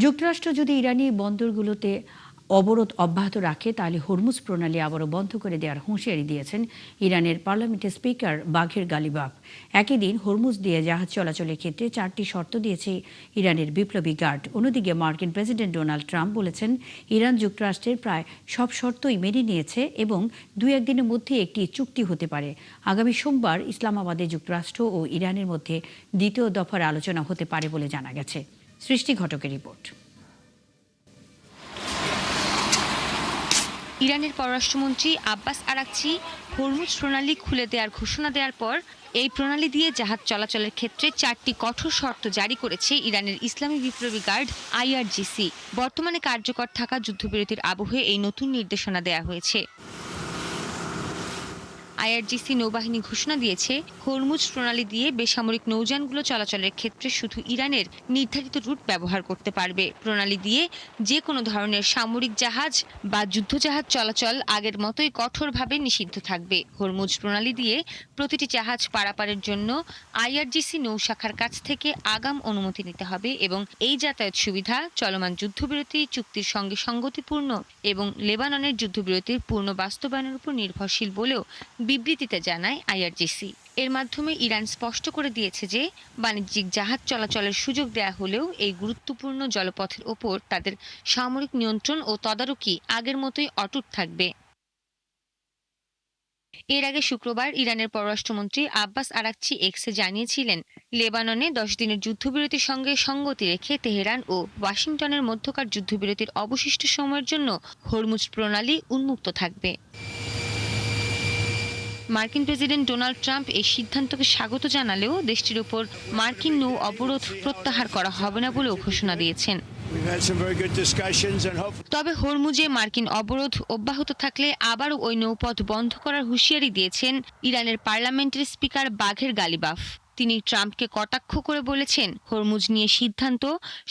যুক্তরাষ্ট্র যদি ইরানি বন্দরগুলোতে অবরোধ অব্যাহত রাখে তাহলে হরমুজ প্রণালী আবারও বন্ধ করে দেওয়ার হুঁশিয়ারি দিয়েছেন ইরানের পার্লামেন্টের স্পিকার বাঘের গালিবাফ। একই দিন হরমুজ দিয়ে জাহাজ চলাচলের ক্ষেত্রে 4টি শর্ত দিয়েছে ইরানের বিপ্লবী গার্ড। অন্যদিকে মার্কিন প্রেসিডেন্ট ডোনাল্ড ট্রাম্প বলেছেন ইরান যুক্তরাষ্ট্রের প্রায় সব শর্তই মেনে নিয়েছে এবং 2-1 দিনের মধ্যে একটি চুক্তি হতে পারে। আগামী সোমবার ইসলামাবাদে যুক্তরাষ্ট্র ও ইরানের মধ্যে দ্বিতীয় দফার আলোচনা হতে পারে বলে জানা গেছে। সৃষ্টি ঘটকের রিপোর্ট। ইরানের পররাষ্ট্রমন্ত্রী আব্বাস আরাকচি হরমুজ প্রণালী খুলে দেওয়ার ঘোষণা দেওয়ার পর এই প্রণালী দিয়ে জাহাজ চলাচলের ক্ষেত্রে 4টি কঠোর শর্ত জারি করেছে ইরানের ইসলামী বিপ্লবী গার্ড আইআরজিসি। বর্তমানে কার্যকর থাকা যুদ্ধবিরতির আবহে এই নতুন নির্দেশনা দেওয়া হয়েছে। আইআরজিসি নৌবাহিনী ঘোষণা দিয়েছে হরমুজ প্রণালী দিয়ে বেসামরিক নৌযানগুলো চলাচলের ক্ষেত্রে শুধু ইরানের নির্ধারিত রুট ব্যবহার করতে পারবে। প্রণালী দিয়ে যে কোনো ধরনের সামরিক জাহাজ বা যুদ্ধজাহাজ চলাচল আগের মতোই কঠোরভাবে নিষিদ্ধ থাকবে। হরমুজ প্রণালী দিয়ে প্রতিটি জাহাজ পারাপারের জন্য আইআরজিসি নৌশাখার কাছ থেকে আগাম অনুমতি নিতে হবে এবং এই যাতায়াত সুবিধা চলমান যুদ্ধবিরতি চুক্তির সঙ্গে সঙ্গতিপূর্ণ এবং লেবাননের যুদ্ধবিরতির পূর্ণ বাস্তবায়নের উপর নির্ভরশীল বলেও বিবৃতিতে জানায় আইআরজিসি। এর মাধ্যমে ইরান স্পষ্ট করে দিয়েছে যে বাণিজ্যিক জাহাজ চলাচলের সুযোগ দেয়া হলেও এই গুরুত্বপূর্ণ জলপথের ওপর তাদের সামরিক নিয়ন্ত্রণ ও তদারকি আগের মতোই অটুট থাকবে। এর আগে শুক্রবার ইরানের পররাষ্ট্রমন্ত্রী আব্বাস আরাকচি এক্সে জানিয়েছিলেন লেবাননে 10 দিনের যুদ্ধবিরতির সঙ্গে সঙ্গতি রেখে তেহরান ও ওয়াশিংটনের মধ্যকার যুদ্ধবিরতির অবশিষ্ট সময়ের জন্য হরমুজ প্রণালী উন্মুক্ত থাকবে। মার্কিন প্রেসিডেন্ট ডোনাল্ড ট্রাম্প এই সিদ্ধান্তকে স্বাগত জানালেও দেশটির উপর মার্কিন নৌ অবরোধ প্রত্যাহার করা হবে না বলেও ঘোষণা দিয়েছেন। তবে হরমুজে মার্কিন অবরোধ অব্যাহত থাকলে আবারও ওই নৌপথ বন্ধ করার হুঁশিয়ারি দিয়েছেন ইরানের পার্লামেন্টের স্পিকার বাঘের গালিবাফ। তিনি ট্রাম্পকে কটাক্ষ করে বলেছেন হরমুজ নিয়ে সিদ্ধান্ত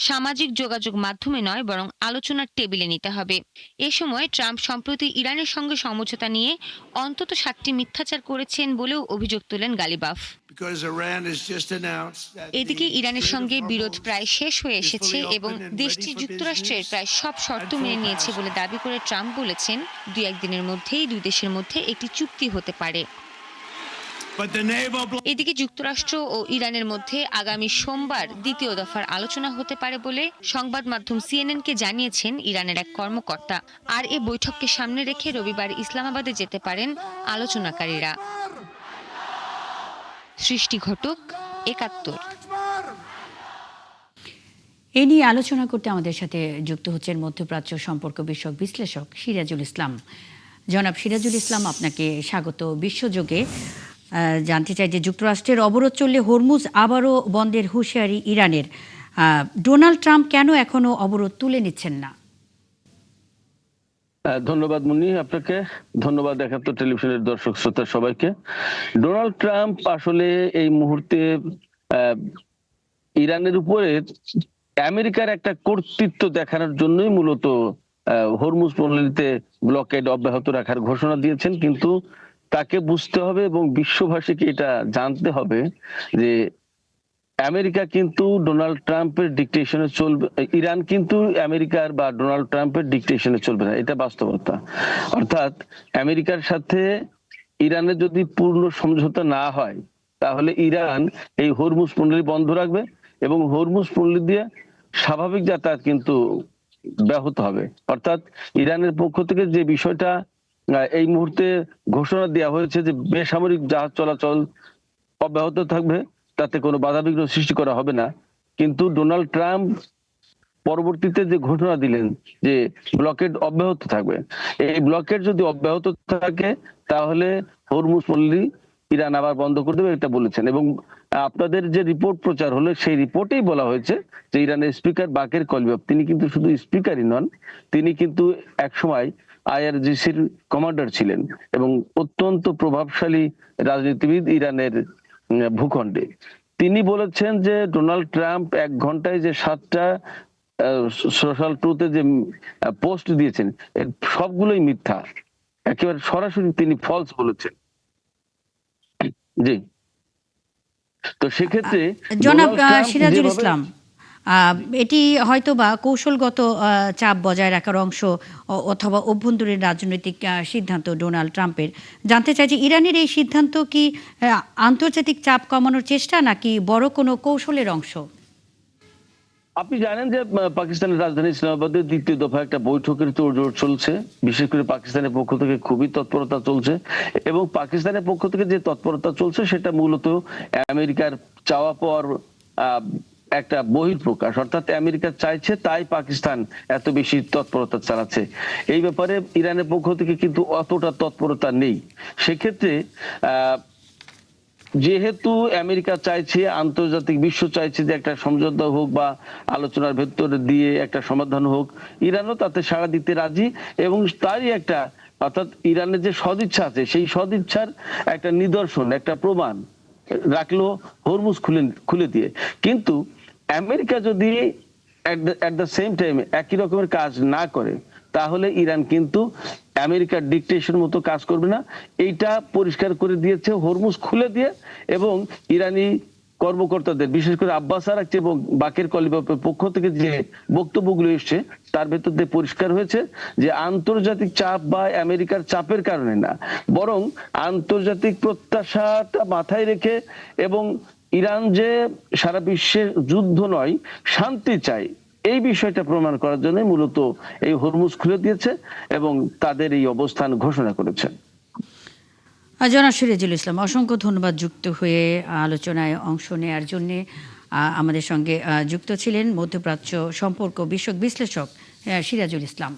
সামাজিক যোগাযোগ মাধ্যমে নয় বরং আলোচনার টেবিলে নিতে হবে। এ সময় ট্রাম্প সম্প্রতি ইরানের সঙ্গে সমঝোতা নিয়ে অন্তত 7টি মিথ্যাচার করেছেন বলেও অভিযোগ তোলেন গালিবাফ। এদিকে ইরানের সঙ্গে বিরোধ প্রায় শেষ হয়ে এসেছে এবং দেশটি যুক্তরাষ্ট্রের প্রায় সব শর্ত মেনে নিয়েছে বলে দাবি করে ট্রাম্প বলেছেন 2-1 দিনের মধ্যেই দুই দেশের মধ্যে একটি চুক্তি হতে পারে। এদিকে যুক্তরাষ্ট্র ও ইরানের মধ্যে আগামী সোমবার দ্বিতীয় দফার আলোচনা হতে পারে বলে সংবাদ মাধ্যম সিএনএনকে জানিয়েছেন ইরানের এক কর্মকর্তা। আর এ বৈঠককে সামনে রেখে রবিবার ইসলামাবাদে যেতে পারেন আলোচনাকারীরা। সৃষ্টি ঘটক, 71। এ নিয়ে আলোচনা করতে আমাদের সাথে যুক্ত হচ্ছেন মধ্যপ্রাচ্য সম্পর্ক বিষয়ক বিশ্লেষক সিরাজুল ইসলাম। জনাব সিরাজুল ইসলাম, আপনাকে স্বাগত। বিশ্বযোগে জানতে চাই যে যুক্তরাষ্ট্রের অবরোধ চললে হরমুজ আবারও বন্ধের হুঁশিয়ারি ইরানের। ডোনাল্ড ট্রাম্প কেন এখনো অবরোধ তুলে নিচ্ছেন না? ধন্যবাদ মুন্নি, আপনাকে ধন্যবাদ 71 টেলিভিশনের দর্শক শ্রোতা সবাইকে। ডোনাল্ড ট্রাম্প আসলে এই মুহূর্তে ইরানের উপরে আমেরিকার একটা কর্তৃত্ব দেখানোর জন্যই মূলত হরমুজ প্রণালীতে ব্লকেড অব্যাহত রাখার ঘোষণা দিয়েছেন। কিন্তু তাকে বুঝতে হবে এবং বিশ্ববাসীকে এটা জানতে হবে যে আমেরিকা কিন্তু ডোনাল্ড ট্রাম্পের ডিকটেশনে চলবে, ইরান কিন্তু আমেরিকার বা ডোনাল্ড ট্রাম্পের ডিকটেশনে চলবে না, এটা বাস্তবতা। অর্থাৎ আমেরিকার সাথে ইরানের যদি পূর্ণ সমঝোতা না হয় তাহলে ইরান এই হরমুজ প্রণালী বন্ধ রাখবে এবং হরমুজ প্রণালী দিয়ে স্বাভাবিক যাতায়াত কিন্তু ব্যাহত হবে। অর্থাৎ ইরানের পক্ষ থেকে যে বিষয়টা এই মুহূর্তে ঘোষণা দেওয়া হয়েছে যে বেসামরিক জাহাজ চলাচল অব্যাহত থাকবে, তাতে কোনো বাধাবিঘ্ন সৃষ্টি করা হবে না। কিন্তু ডোনাল্ড ট্রাম্প পরবর্তীতে যে ঘোষণা দিলেন যে ব্লকেড অব্যাহত থাকবে, এই ব্লকেড যদি অব্যাহত থাকে তাহলে হরমুজ প্রণালী ইরান আবার বন্ধ করে দেবে, এটা বলেছেন। এবং আপনাদের যে রিপোর্ট প্রচার হলো সেই রিপোর্টেই বলা হয়েছে যে ইরানের স্পিকার বাকের কলিবাফ তিনি কিন্তু শুধু স্পিকারই নন, তিনি কিন্তু একসময় আইআরজিসির কমান্ডার ছিলেন এবং অত্যন্ত প্রভাবশালী রাজনীতিবিদ ইরানের ভূখণ্ডে। তিনি বলেছেন যে ডোনাল্ড ট্রাম্প 1 ঘন্টায় যে 7টা সোশ্যাল ট্রুথে যে পোস্ট দিয়েছেন সবগুলোই মিথ্যা, একেবারে সরাসরি তিনি ফলস বলেছেন। জি, তো সেক্ষেত্রে জনাব সিরাজুল ইসলাম, এটি হয়তোবা কৌশলগত চাপ বজায় রাখার অংশ অথবা অভ্যন্তরীণ রাজনৈতিক সিদ্ধান্ত ডোনাল্ড ট্রাম্পের। জানতে চাই যে ইরানের এই সিদ্ধান্ত কি আন্তর্জাতিক চাপ কমানোর চেষ্টা নাকি বড় কোনো কৌশলের অংশ? আপনি জানেন যে পাকিস্তানের রাজধানী ইসলামাবাদে দ্বিতীয় দফা একটা বৈঠকের তোড়জোড় চলছে। বিশেষ করে পাকিস্তানের পক্ষ থেকে খুবই তৎপরতা চলছে, এবং পাকিস্তানের পক্ষ থেকে যে তৎপরতা চলছে সেটা মূলত আমেরিকার চাওয়া পাওয়ার একটা বহিঃপ্রকাশ। অর্থাৎ আমেরিকা চাইছে তাই পাকিস্তান এত বেশি তৎপরতা চালাচ্ছে। এই ব্যাপারে ইরানের পক্ষ থেকে কিন্তু অতটা তৎপরতা নেই। সেক্ষেত্রে যেহেতু আমেরিকা চাইছে, আন্তর্জাতিক বিশ্ব চাইছে যে একটা সমঝোতা হোক বা আলোচনার ভেতর দিয়ে একটা সমাধান হোক, ইরানও তাতে সাড়া দিতে রাজি, এবং তারই একটা, অর্থাৎ ইরানের যে সদিচ্ছা আছে সেই সদিচ্ছার একটা নিদর্শন, একটা প্রমাণ রাখলো হরমুজ খুলে দিয়ে। কিন্তু আমেরিকা যদি এট দ্য সেম টাইম একই রকমের কাজ না করে, তাহলে ইরান কিন্তু আমেরিকার ডিকটেশন মতো কাজ করবে না। এইটা পরিষ্কার করে দিয়েছে হরমুজ খুলে দিয়ে, এবং ইরানি কর্মকর্তাদের, বিশেষ করে আব্বাস আরাকচি এবং বাকের কলিবাফের পক্ষ থেকে যে বক্তব্যগুলো এসছে তার ভেতর দিয়ে পরিষ্কার হয়েছে যে আন্তর্জাতিক চাপ বা আমেরিকার চাপের কারণে না, বরং আন্তর্জাতিক প্রত্যাশাটা মাথায় রেখে, এবং ইরান যে সারা বিশ্বের যুদ্ধ নয় শান্তি চায় এই বিষয়টা প্রমাণ করার জন্য মূলত এই হরমুজ খুলে দিয়েছে এবং তাদের এই অবস্থান ঘোষণা করেছে। জনাব সিরাজুল ইসলাম, অসংখ্য ধন্যবাদ যুক্ত হয়ে আলোচনায় অংশ নেয়ার জন্য। আমাদের সঙ্গে যুক্ত ছিলেন মধ্যপ্রাচ্য সম্পর্ক বিষয়ক বিশ্লেষক সিরাজুল ইসলাম।